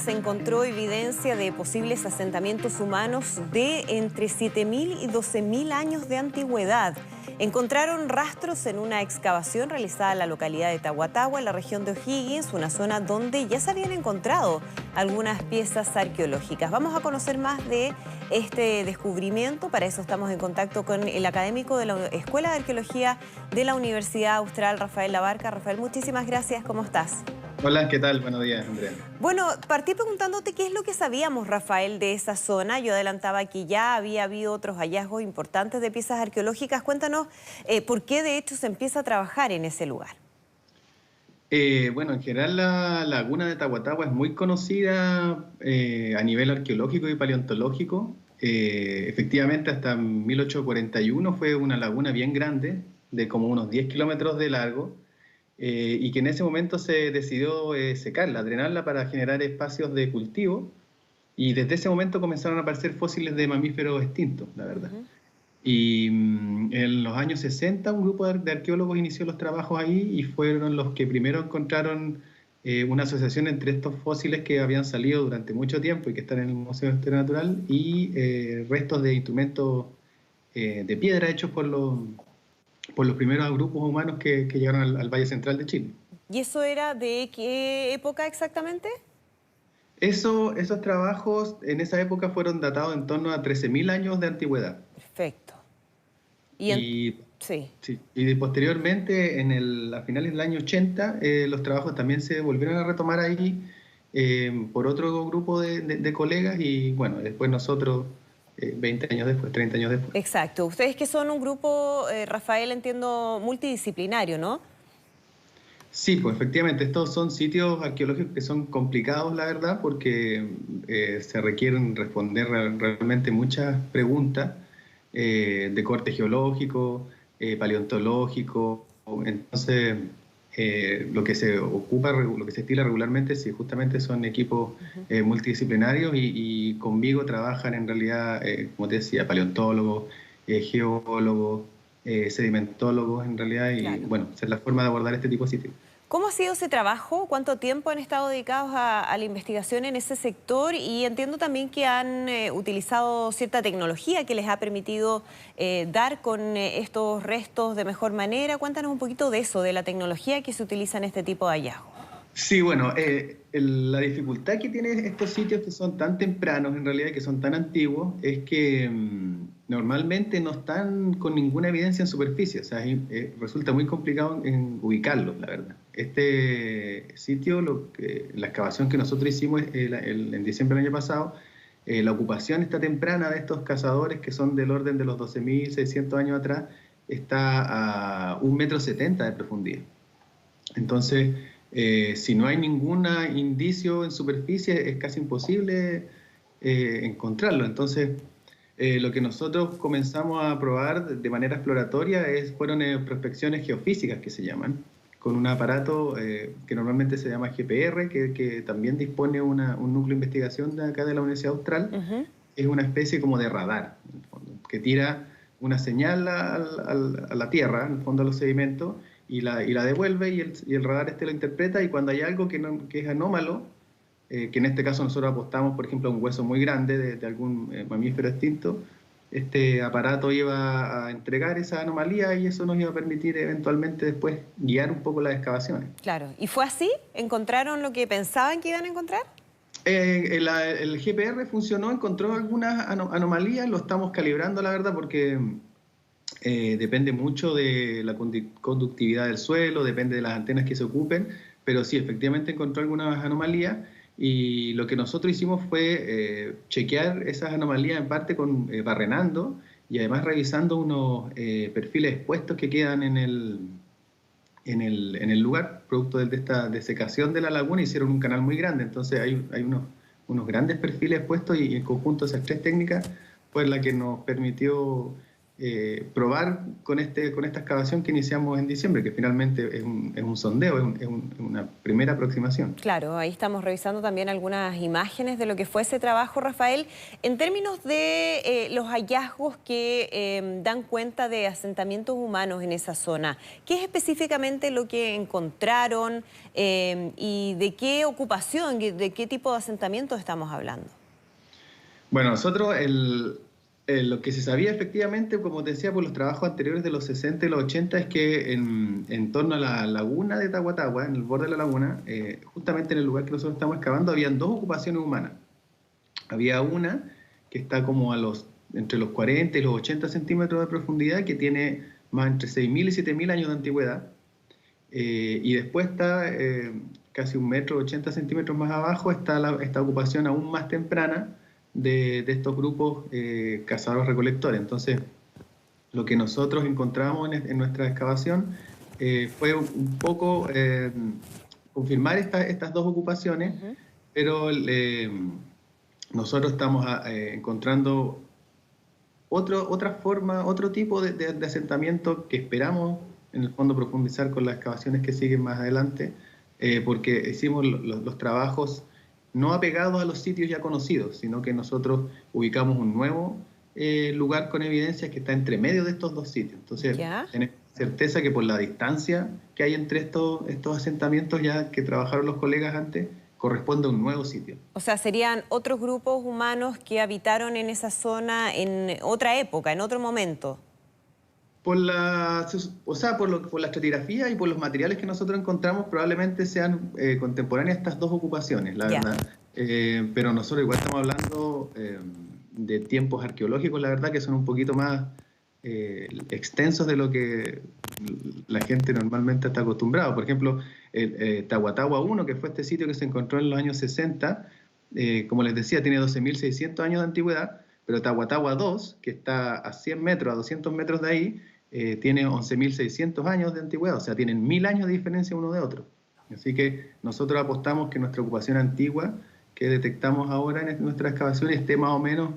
se encontró evidencia de posibles asentamientos humanos de entre 7.000 y 12.000 años de antigüedad. Encontraron rastros en una excavación realizada en la localidad de Tahuatahua, en la región de O'Higgins, una zona donde ya se habían encontrado algunas piezas arqueológicas. Vamos a conocer más de este descubrimiento. Para eso estamos en contacto con el académico de la Escuela de Arqueología de la Universidad Austral, Rafael Labarca. Rafael, muchísimas gracias. ¿Cómo estás? Hola, ¿qué tal? Buenos días, Andrea. Bueno, partí preguntándote qué es lo que sabíamos, Rafael, de esa zona. Yo adelantaba que ya había habido otros hallazgos importantes de piezas arqueológicas. Cuéntanos por qué de hecho se empieza a trabajar en ese lugar. Bueno, en general la laguna de Tahuatahua es muy conocida a nivel arqueológico y paleontológico. Efectivamente, hasta 1841 fue una laguna bien grande, de como unos 10 kilómetros de largo, y que en ese momento se decidió secarla, drenarla para generar espacios de cultivo, y desde ese momento comenzaron a aparecer fósiles de mamíferos extintos, la verdad. Y en los años 60 un grupo de arqueólogos inició los trabajos ahí y fueron los que primero encontraron una asociación entre estos fósiles que habían salido durante mucho tiempo y que están en el Museo de Historia Natural y restos de instrumentos de piedra hechos por los primeros grupos humanos que llegaron al Valle Central de Chile. ¿Y eso era de qué época exactamente? Esos trabajos en esa época fueron datados en torno a 13.000 años de antigüedad. Perfecto. Y, Sí. sí, y posteriormente, a finales del año 80, los trabajos también se volvieron a retomar ahí por otro grupo de colegas y bueno, después nosotros 20 años después, 30 años después. Exacto. Ustedes que son un grupo, Rafael, entiendo, multidisciplinario, ¿no? Sí, pues efectivamente, estos son sitios arqueológicos que son complicados, la verdad, porque se requieren responder realmente muchas preguntas de corte geológico, paleontológico. Entonces, lo que se ocupa, lo que se estila regularmente, sí, justamente son equipos multidisciplinarios y conmigo trabajan en realidad, como te decía, paleontólogos, geólogos, sedimentólogos en realidad, y Claro. bueno, esa es la forma de abordar este tipo de sitios. ¿Cómo ha sido ese trabajo? ¿Cuánto tiempo han estado dedicados a la investigación en ese sector? Y entiendo también que han utilizado cierta tecnología que les ha permitido dar con estos restos de mejor manera. Cuéntanos un poquito de eso, de la tecnología que se utiliza en este tipo de hallazgos. Sí, bueno, la dificultad que tienen estos sitios que son tan tempranos, en realidad, que son tan antiguos, es que normalmente no están con ninguna evidencia en superficie, o sea, resulta muy complicado en ubicarlos, la verdad. Este sitio, la excavación que nosotros hicimos en diciembre del año pasado, la ocupación esta temprana de estos cazadores, que son del orden de los 12.600 años atrás, está a 1,70 m de profundidad. Entonces, si no hay ningún indicio en superficie, es casi imposible encontrarlo. Entonces, lo que nosotros comenzamos a probar de manera exploratoria fueron prospecciones geofísicas, que se llaman, con un aparato que normalmente se llama GPR, que también dispone un núcleo de investigación de acá de la Universidad Austral. Es una especie como de radar, en el fondo, que tira una señal a la tierra, en el fondo a los sedimentos, y la devuelve y el radar lo interpreta, y cuando hay algo que es anómalo, que en este caso nosotros apostamos, por ejemplo, a un hueso muy grande de algún mamífero extinto, este aparato iba a entregar esa anomalía y eso nos iba a permitir eventualmente después guiar un poco las excavaciones. Claro. ¿Y fue así? ¿Encontraron lo que pensaban que iban a encontrar? El GPR funcionó, encontró algunas anomalías, lo estamos calibrando, la verdad, porque depende mucho de la conductividad del suelo, depende de las antenas que se ocupen, pero sí, efectivamente encontró algunas anomalías, y lo que nosotros hicimos fue chequear esas anomalías en parte barrenando y además revisando unos perfiles expuestos que quedan en el lugar, producto de esta desecación de la laguna. Hicieron un canal muy grande, entonces hay unos grandes perfiles expuestos, y en conjunto esas tres técnicas fue la que nos permitió probar con esta excavación que iniciamos en diciembre, que finalmente es un sondeo, una primera aproximación. Claro, ahí estamos revisando también algunas imágenes de lo que fue ese trabajo, Rafael. En términos de los hallazgos que dan cuenta de asentamientos humanos en esa zona, ¿qué es específicamente lo que encontraron y de qué ocupación, de qué tipo de asentamientos estamos hablando? Bueno, nosotros lo que se sabía efectivamente, como te decía, por los trabajos anteriores de los 60 y los 80, es que en torno a la laguna de Tahuatahua, en el borde de la laguna, justamente en el lugar que nosotros estamos excavando, habían dos ocupaciones humanas. Había una que está como entre los 40 y los 80 centímetros de profundidad, que tiene más entre 6.000 y 7.000 años de antigüedad. Y después está casi 1,80 centímetros más abajo, está esta ocupación aún más temprana, de estos grupos cazadores-recolectores. Entonces, lo que nosotros encontramos en nuestra excavación fue un poco confirmar estas dos ocupaciones, pero nosotros estamos encontrando otra forma, otro tipo de asentamiento que esperamos, en el fondo, profundizar con las excavaciones que siguen más adelante, porque hicimos los trabajos no apegados a los sitios ya conocidos, sino que nosotros ubicamos un nuevo lugar con evidencias que está entre medio de estos dos sitios. Entonces, tenemos certeza que por la distancia que hay entre estos asentamientos ya que trabajaron los colegas antes, corresponde a un nuevo sitio. O sea, serían otros grupos humanos que habitaron en esa zona en otra época, en otro momento. Por la estratigrafía y por los materiales que nosotros encontramos, probablemente sean contemporáneas estas dos ocupaciones, la verdad. Pero nosotros igual estamos hablando de tiempos arqueológicos, la verdad, que son un poquito más extensos de lo que la gente normalmente está acostumbrada. Por ejemplo, Tahuatahua 1, que fue este sitio que se encontró en los años 60, como les decía, tiene 12.600 años de antigüedad, pero Tahuatahua 2, que está a 100 metros, a 200 metros de ahí, tiene 11.600 años de antigüedad, o sea, tienen 1.000 años de diferencia uno de otro. Así que nosotros apostamos que nuestra ocupación antigua, que detectamos ahora en nuestra excavación, esté más o menos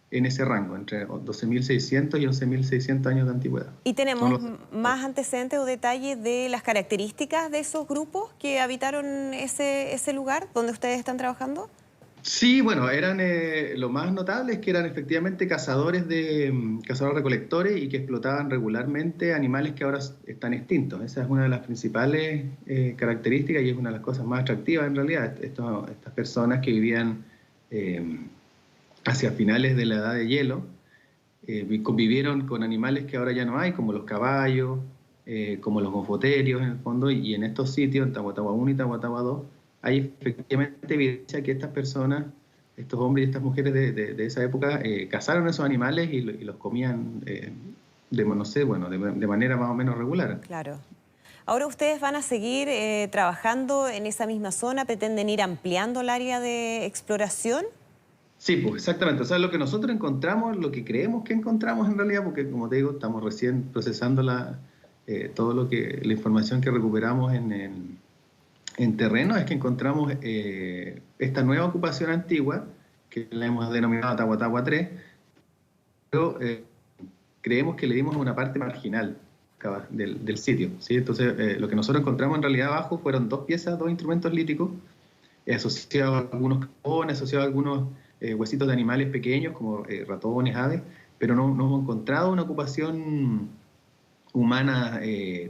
en ese rango, entre 12.600 y 11.600 años de antigüedad. ¿Y tenemos más antecedentes o detalles de las características de esos grupos que habitaron ese lugar donde ustedes están trabajando? Sí, bueno, lo más notable es que eran efectivamente cazadores-recolectores y que explotaban regularmente animales que ahora están extintos. Esa es una de las principales características y es una de las cosas más atractivas en realidad. Estas personas que vivían hacia finales de la edad de hielo, convivieron con animales que ahora ya no hay, como los caballos, como los gofoterios en el fondo, y en estos sitios, en Tahuatahua 1 y Tahuatahua 2, hay efectivamente evidencia que estas personas, estos hombres y estas mujeres de esa época, cazaron esos animales y los comían de manera más o menos regular. Claro. Ahora ustedes van a seguir trabajando en esa misma zona, ¿pretenden ir ampliando el área de exploración? Sí, pues exactamente. O sea, lo que nosotros encontramos, lo que creemos que encontramos en realidad, porque como te digo, estamos recién procesando la información que recuperamos en terreno, es que encontramos esta nueva ocupación antigua, que la hemos denominado Tahuatahua 3, pero creemos que le dimos una parte marginal del sitio, ¿sí? Entonces, lo que nosotros encontramos en realidad abajo fueron dos instrumentos líticos, asociados a algunos carbones, asociados a algunos huesitos de animales pequeños, como ratones, aves, pero no hemos encontrado una ocupación humana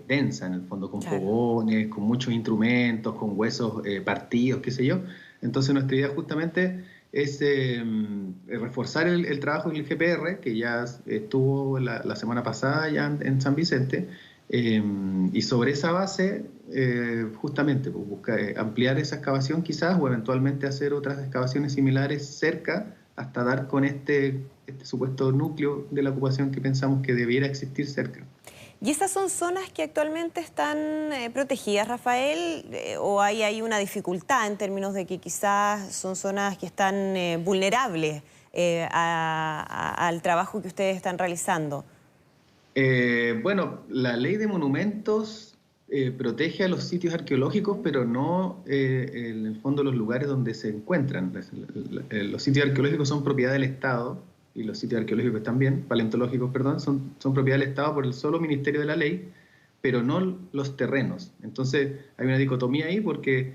densa, en el fondo, con fogones, con muchos instrumentos, con huesos partidos, qué sé yo. Entonces nuestra idea justamente es reforzar el trabajo del GPR, que ya estuvo la semana pasada ya en San Vicente, y sobre esa base justamente pues, buscar ampliar esa excavación quizás, o eventualmente hacer otras excavaciones similares cerca, hasta dar con este supuesto núcleo de la ocupación que pensamos que debiera existir cerca. ¿Y esas son zonas que actualmente están protegidas, Rafael? ¿O hay una dificultad en términos de que quizás son zonas que están vulnerables al trabajo que ustedes están realizando? Bueno, la ley de monumentos protege a los sitios arqueológicos, pero no en el fondo los lugares donde se encuentran. Los sitios arqueológicos son propiedad del Estado y los sitios arqueológicos también, paleontológicos, perdón, son propiedad del Estado por el solo Ministerio de la Ley, pero no los terrenos. Entonces hay una dicotomía ahí porque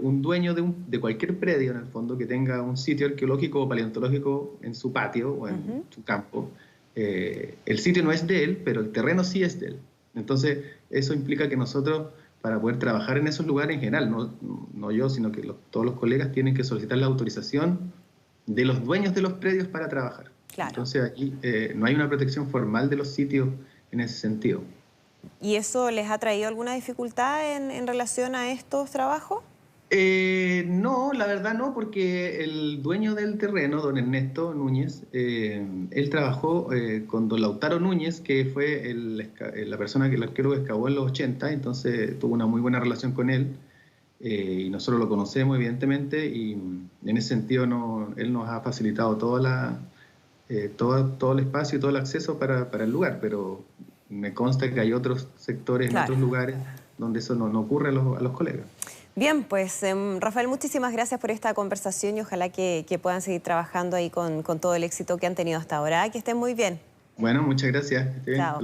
un dueño de cualquier predio, en el fondo, que tenga un sitio arqueológico o paleontológico en su patio o en su campo, el sitio no es de él, pero el terreno sí es de él. Entonces eso implica que nosotros, para poder trabajar en esos lugares en general, no yo, sino que todos los colegas tienen que solicitar la autorización de los dueños de los predios para trabajar. Claro. Entonces aquí no hay una protección formal de los sitios en ese sentido. ¿Y eso les ha traído alguna dificultad en relación a estos trabajos? No, la verdad no, porque el dueño del terreno, don Ernesto Núñez, él trabajó con don Lautaro Núñez, que fue la persona que el arqueólogo excavó en los 80, entonces tuvo una muy buena relación con él, y nosotros lo conocemos evidentemente, y en ese sentido él nos ha facilitado todo el espacio y todo el acceso para el lugar, pero me consta que hay otros sectores en otros lugares donde eso no ocurre a los colegas. Bien, pues Rafael, muchísimas gracias por esta conversación y ojalá que puedan seguir trabajando ahí con todo el éxito que han tenido hasta ahora. Que estén muy bien. Bueno, muchas gracias. Chao.